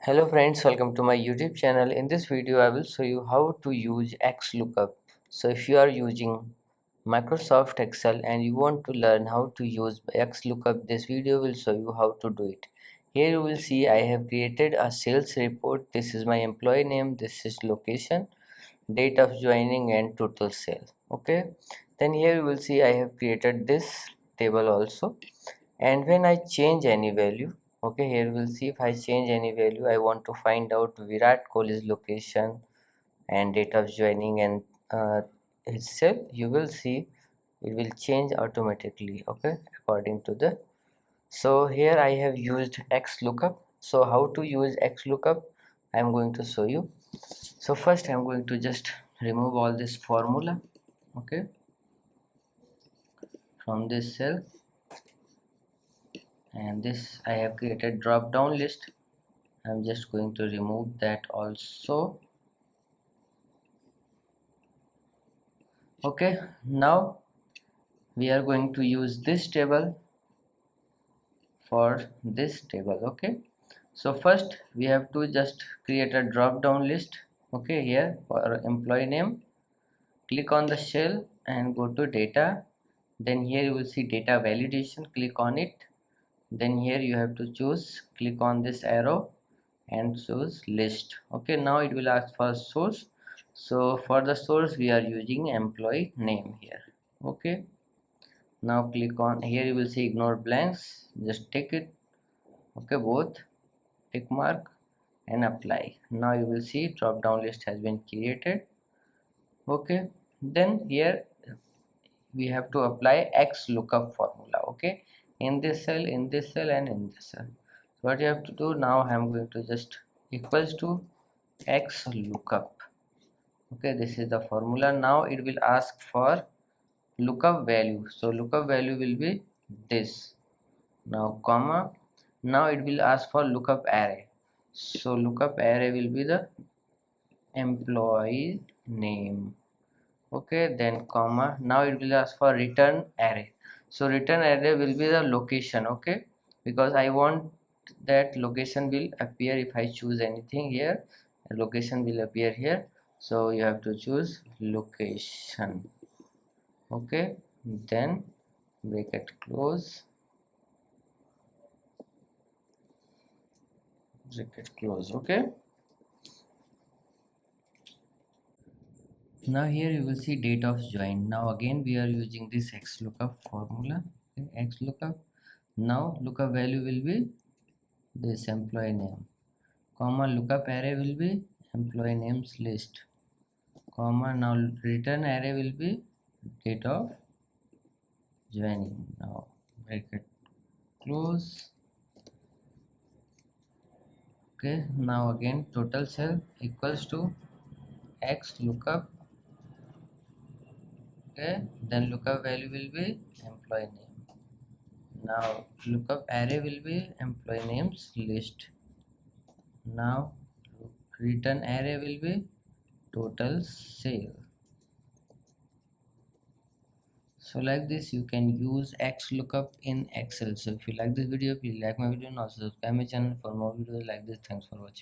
Hello friends, welcome to my YouTube channel. In this video I will show you how to use XLOOKUP. So if you are using Microsoft Excel and you want to learn how to use XLOOKUP, this video will show you how to do it. Here you will see I have created a sales report. This is my employee name, this is location, date of joining and total sale. Okay, then here you will see I have created this table also, and when I change any value, okay, here we'll see if I change any value, I want to find out Virat Kohli's location and date of joining and his cell, you will see it will change automatically, okay, according to the. So here I have used XLOOKUP. So how to use XLOOKUP, I am going to show you. So first I am going to just remove all this formula, okay, from this cell, and this I have created drop down list. I'm just going to remove that also. Okay, now we are going to use this table for this table. Okay, so first we have to just create a drop down list. Okay, here for employee name, click on the cell and go to data. Then here you will see data validation, click on it. Then here you have to choose, click on this arrow and choose list. Okay, now it will ask for source. So for the source we are using employee name here. Okay, now click on here, you will see ignore blanks, just take it. Okay, both tick mark and apply. Now you will see drop down list has been created. Okay, then here we have to apply XLOOKUP formula. Okay, in this cell, in this cell and in this cell. So what you have to do now, I am going to just equals to XLOOKUP. Okay, this is the formula. Now it will ask for lookup value, so lookup value will be this. Now comma, now it will ask for lookup array, so lookup array will be the employee name. Okay, then comma, now it will ask for return array, so return array will be the location. Okay, because I want that location will appear if I choose anything here, location will appear here, so you have to choose location. Okay, then bracket close, bracket close. Okay, now here you will see date of join. Now again we are using this XLOOKUP formula. Okay, XLOOKUP, now lookup value will be this employee name, comma, lookup array will be employee names list, comma, now return array will be date of joining. Now bracket close. Okay, now again total cell equals to XLOOKUP. Okay, then lookup value will be employee name. Now lookup array will be employee names list. Now return array will be total sale. So like this you can use XLOOKUP in Excel. So if you like this video, please like my video and also subscribe my channel for more videos like this. Thanks for watching.